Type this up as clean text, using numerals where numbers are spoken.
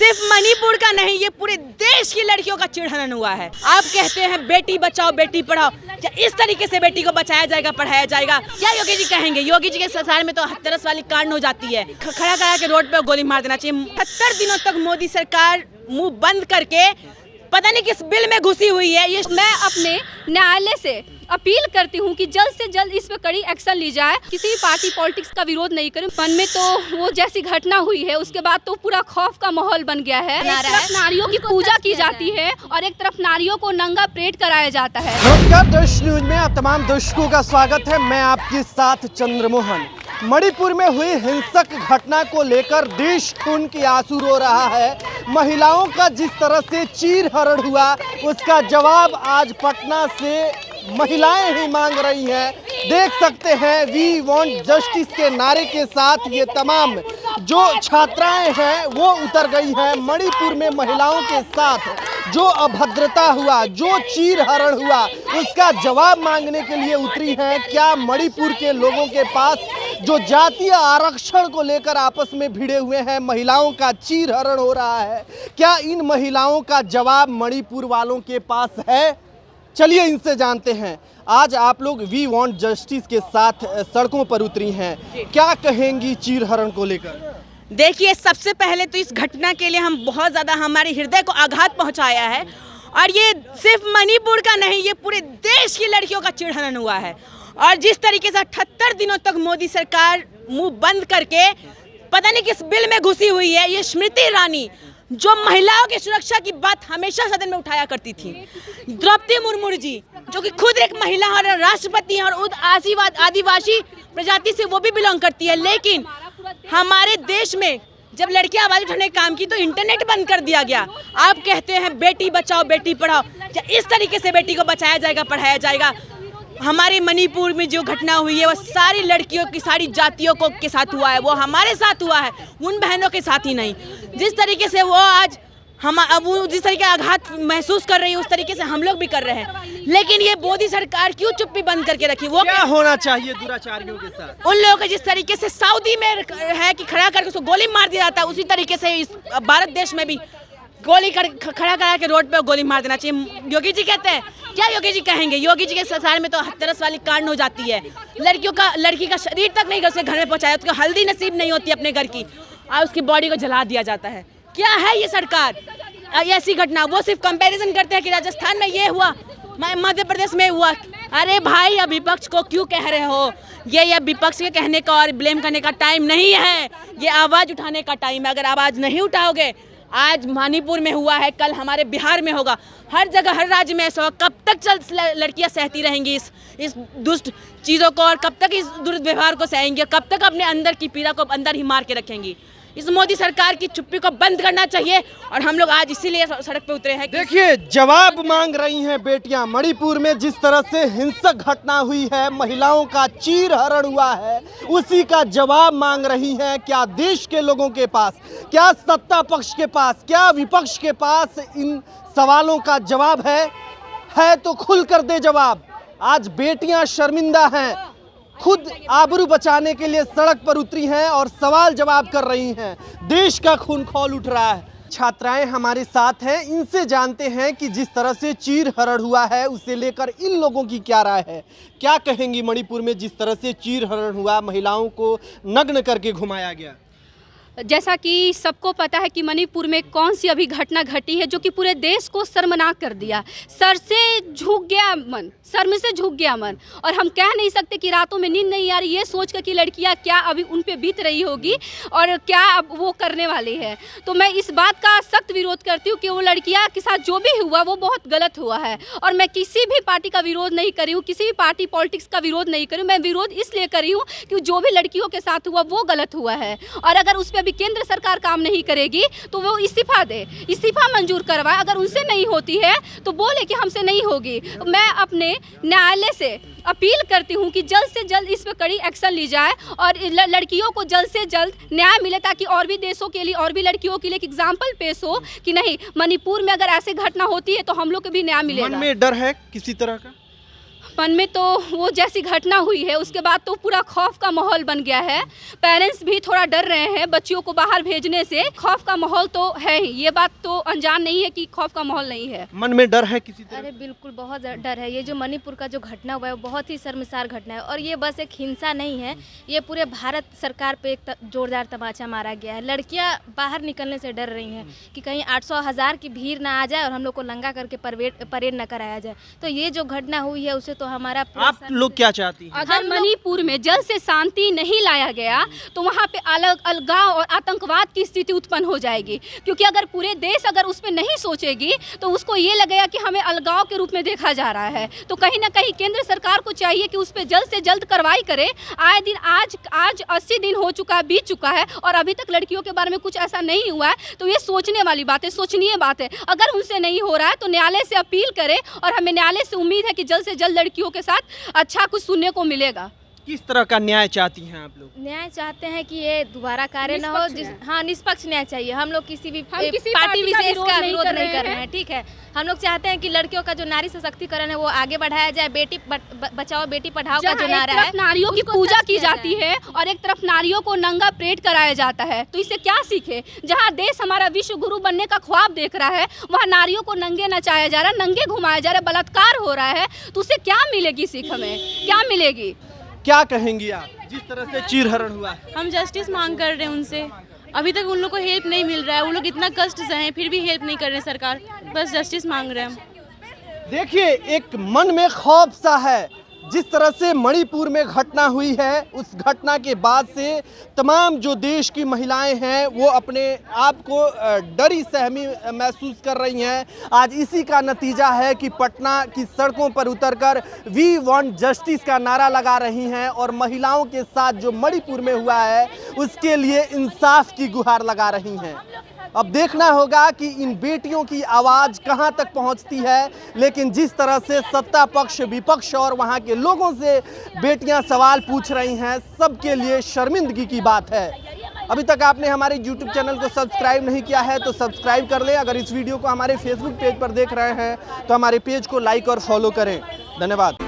सिर्फ मणिपुर का नहीं, ये पूरे देश की लड़कियों का चिढ़न हुआ है। आप कहते हैं बेटी बचाओ बेटी पढ़ाओ, क्या इस तरीके से बेटी को बचाया जाएगा, पढ़ाया जाएगा? क्या योगी जी कहेंगे? योगी जी के सरकार में तो हत्यारस वाली कांड हो जाती है, खड़ा करा के रोड पे गोली मार देना चाहिए। 70 दिनों तक मोदी सरकार मुंह बंद करके पता नहीं किस बिल में घुसी हुई है। ये मैं अपने न्यायालय से अपील करती हूँ कि जल्द से जल्द इस पर कड़ी एक्शन ली जाए। किसी भी पार्टी पॉलिटिक्स का विरोध नहीं करूँ। मन में तो वो जैसी घटना हुई है उसके बाद तो पूरा खौफ का माहौल बन गया है। एक तरफ नारियों की पूजा की जाती है और एक तरफ नारियों को नंगा परेड कराया जाता है। नमस्कार, देश न्यूज में आप तमाम दर्शकों का स्वागत है। मैं आपके साथ चंद्रमोहन। मणिपुर में हुई हिंसक घटना को लेकर देश खून की आंसू रो रहा है। महिलाओं का जिस तरह से चीरहरण हुआ उसका जवाब आज पटना से महिलाएं ही मांग रही हैं। देख सकते हैं, वी वांट जस्टिस के नारे के साथ ये तमाम जो छात्राएं हैं वो उतर गई हैं। मणिपुर में महिलाओं के साथ जो अभद्रता हुआ, जो चीरहरण हुआ, उसका जवाब मांगने के लिए उतरी हैं। क्या मणिपुर के लोगों के पास जो जातीय आरक्षण को लेकर आपस में भिड़े हुए हैं, महिलाओं का चीरहरण हो रहा है, क्या इन महिलाओं का जवाब मणिपुर वालों के पास है? चलिए इनसे जानते हैं। आज आप लोग वी वांट जस्टिस के साथ सड़कों पर उतरी हैं, क्या कहेंगी चीरहरण को लेकर? देखिए, सबसे पहले तो इस घटना के लिए हम बहुत ज़्यादा हमारे हृदय को आघात पहुंचाया है। और ये सिर्फ मणिपुर का नहीं, ये पूरे देश की लड़कियों का चिढ़न हुआ है। और जिस तरीके से 78 दिनों तक मोदी सरकार मुंह बंद करके पता नहीं किस बिल में घुसी हुई है। ये स्मृति ईरानी जो महिलाओं की सुरक्षा की बात हमेशा सदन में उठाया करती थी, द्रौपदी मुर्मू जी जो कि खुद एक महिला और राष्ट्रपति हैं और आदिवासी प्रजाति से वो भी बिलोंग करती है, लेकिन हमारे देश में जब लड़कियां आवाज उठाने का काम की तो इंटरनेट बंद कर दिया गया। आप कहते हैं बेटी बचाओ बेटी पढ़ाओ, क्या इस तरीके से बेटी को बचाया जाएगा, पढ़ाया जाएगा? हमारे मणिपुर में जो घटना हुई है वो सारी लड़कियों की, सारी जातियों को के साथ हुआ है। वो हमारे साथ हुआ है, उन बहनों के साथ ही नहीं। जिस तरीके से वो आज वो जिस तरीके आघात महसूस कर रही है उस तरीके से हम लोग भी कर रहे हैं। लेकिन ये मोदी सरकार क्यों चुप्पी बंद करके रखी? वो क्या होना चाहिए दुराचारियों के साथ? उन लोगों के जिस तरीके से सऊदी में है कि खड़ा करके उसको गोली मार दिया जाता है, उसी तरीके से इस भारत देश में भी गोली खड़ा करा के रोड पे गोली मार देना चाहिए। योगी जी कहते हैं, क्या योगी जी कहेंगे? योगी जी के सरकार में तो हत्यारस वाली कांड हो जाती है, लड़की का शरीर तक नहीं घर में पहुंचाया, उसको हल्दी नसीब नहीं होती अपने घर की, और उसकी बॉडी को जला दिया जाता है। क्या है ये सरकार? ऐसी घटना वो सिर्फ कंपैरिजन करते हैं कि राजस्थान में ये हुआ, मध्य प्रदेश में हुआ। अरे भाई, अब विपक्ष को क्यों कह रहे हो? ये विपक्ष के कहने का और ब्लेम करने का टाइम नहीं है, ये आवाज उठाने का टाइम है। अगर आवाज नहीं उठाओगे, आज मणिपुर में हुआ है, कल हमारे बिहार में होगा, हर जगह हर राज्य में ऐसा। कब तक लड़कियां सहती रहेंगी इस दुष्ट चीज़ों को, और कब तक इस दुर्व्यवहार को सहेंगी, कब तक अपने अंदर की पीड़ा को अंदर ही मार के रखेंगी? इस मोदी सरकार की चुप्पी को बंद करना चाहिए और हम लोग आज इसीलिए सड़क पे उतरे हैं। देखिए, जवाब मांग रही हैं बेटियां। मणिपुर में जिस तरह से हिंसक घटना हुई है, महिलाओं का चीरहरण हुआ है, उसी का जवाब मांग रही हैं। क्या देश के लोगों के पास, क्या सत्ता पक्ष के पास, क्या विपक्ष के पास इन सवालों का जवाब है तो खुल कर दे जवाब। आज बेटियां शर्मिंदा हैं, खुद आबरू बचाने के लिए सड़क पर उतरी हैं और सवाल जवाब कर रही हैं। देश का खून खौल उठ रहा है। छात्राएं हमारे साथ हैं, इनसे जानते हैं कि जिस तरह से चीरहरण हुआ है उसे लेकर इन लोगों की क्या राय है। क्या कहेंगी मणिपुर में जिस तरह से चीरहरण हुआ, महिलाओं को नग्न करके घुमाया गया? जैसा कि सबको पता है कि मणिपुर में कौन सी अभी घटना घटी है जो कि पूरे देश को शर्मनाक कर दिया। सर से झुक गया मन, शर्म से झुक गया मन। और हम कह नहीं सकते कि रातों में नींद नहीं आ रही, ये सोच कर कि लड़कियां क्या अभी उन पे बीत रही होगी और क्या अब वो करने वाली है। तो मैं इस बात का सख्त विरोध करती हूँ कि वो लड़कियां के साथ जो भी हुआ वो बहुत गलत हुआ है। और मैं किसी भी पार्टी का विरोध नहीं करी हूँ, किसी भी पार्टी पॉलिटिक्स का विरोध नहीं करी हूँ। मैं विरोध इसलिए करी हूँ कि जो भी लड़कियों के साथ हुआ वो गलत हुआ है। और अगर उस पर अभी केंद्र सरकार काम नहीं करेगी तो वो इस्तीफा दे, इस्तीफा मंजूर करवाए। अगर उनसे नहीं होती है तो बोले कि हमसे नहीं होगी। मैं अपने न्यायालय से अपील करती हूँ कि जल्द से जल्द इस पर कड़ी एक्शन ली जाए और लड़कियों को जल्द से जल्द न्याय मिले, ताकि और भी देशों के लिए, और भी लड़कियों के लिए एक एग्जाम्पल पेश हो कि नहीं, मणिपुर में अगर ऐसी घटना होती है तो हम लोग को भी न्याय मिलेगा। मन में डर है किसी तरह का? मन में तो वो जैसी घटना हुई है उसके बाद तो पूरा खौफ का माहौल बन गया है। पेरेंट्स भी थोड़ा डर रहे हैं बच्चियों को बाहर भेजने से। खौफ का माहौल तो है ही, ये बात तो अनजान नहीं है कि खौफ का माहौल नहीं है। मन में डर है किसी तरह? अरे बिल्कुल बहुत डर है। ये जो मणिपुर का जो घटना हुआ है वो बहुत ही शर्मसार घटना है और ये बस एक हिंसा नहीं है, ये पूरे भारत सरकार पे एक जोरदार तमाचा मारा गया है। लड़कियां बाहर निकलने से डर रही हैं कि कहीं 800,000 की भीड़ ना आ जाए और हम लोग को नंगा करके परेड न कराया जाए। तो ये जो घटना हुई है उसे तो हमारा आप लोग क्या चाहती हैं? अगर मणिपुर में जल्द से शांति नहीं लाया गया तो वहाँ पे अलगाव और आतंकवाद की स्थिति उत्पन्न हो जाएगी, क्योंकि अगर पूरे देश अगर उस पर नहीं सोचेगी तो उसको ये लगेगा कि हमें अलगाव के रूप में देखा जा रहा है। तो कहीं ना कहीं केंद्र सरकार को चाहिए कि उस पर जल्द से जल्द कार्रवाई करे। आए दिन आज 80 दिन हो चुका है, बीत चुका है और अभी तक लड़कियों के बारे में कुछ ऐसा नहीं हुआ है। तो ये सोचने वाली बात है, सोचनीय बात है। अगर उनसे नहीं हो रहा है तो न्यायालय से अपील करे और हमें न्यायालय से उम्मीद है कि जल्द से जल्द लड़कियों के साथ अच्छा कुछ सुनने को मिलेगा। किस तरह का न्याय चाहती हैं आप लोग? न्याय चाहते हैं कि ये दोबारा कार्य न हो। हाँ, निष्पक्ष न्याय चाहिए। हम लोग किसी भी किसी पार्टी पार्टी विशेष का विरोध नहीं कर रहे हैं। हैं, ठीक है। हम लोग चाहते हैं कि लड़कियों का जो नारी सशक्तिकरण है वो आगे बढ़ाया जाए। बेटी बचाओ बेटी पढ़ाओ का जो नारा है, नारियों की पूजा की जाती है और एक तरफ नारियों को नंगा परेड कराया जाता है। तो इससे क्या सीखे? जहाँ देश हमारा विश्व गुरु बनने का ख्वाब देख रहा है वहाँ नारियों को नंगे नचाया जा रहा है, नंगे घुमाया जा रहा है, बलात्कार हो रहा है। तो उससे क्या मिलेगी सीख? हमें क्या मिलेगी? क्या कहेंगी आप जिस तरह से चीरहरण हुआ है? हम जस्टिस मांग कर रहे हैं उनसे। अभी तक उन लोग को हेल्प नहीं मिल रहा है। वो लोग इतना कष्ट सहे फिर भी हेल्प नहीं कर रहे सरकार। बस जस्टिस मांग रहे हैं हम। देखिए, एक मन में खौफ सा है। जिस तरह से मणिपुर में घटना हुई है उस घटना के बाद से तमाम जो देश की महिलाएं हैं वो अपने आप को डरी सहमी महसूस कर रही हैं। आज इसी का नतीजा है कि पटना की सड़कों पर उतरकर वी वांट जस्टिस का नारा लगा रही हैं और महिलाओं के साथ जो मणिपुर में हुआ है उसके लिए इंसाफ की गुहार लगा रही हैं। अब देखना होगा कि इन बेटियों की आवाज़ कहां तक पहुंचती है, लेकिन जिस तरह से सत्ता पक्ष विपक्ष और वहां के लोगों से बेटियां सवाल पूछ रही हैं, सबके लिए शर्मिंदगी की बात है। अभी तक आपने हमारे YouTube चैनल को सब्सक्राइब नहीं किया है तो सब्सक्राइब कर लें। अगर इस वीडियो को हमारे Facebook पेज पर देख रहे हैं तो हमारे पेज को लाइक और फॉलो करें। धन्यवाद।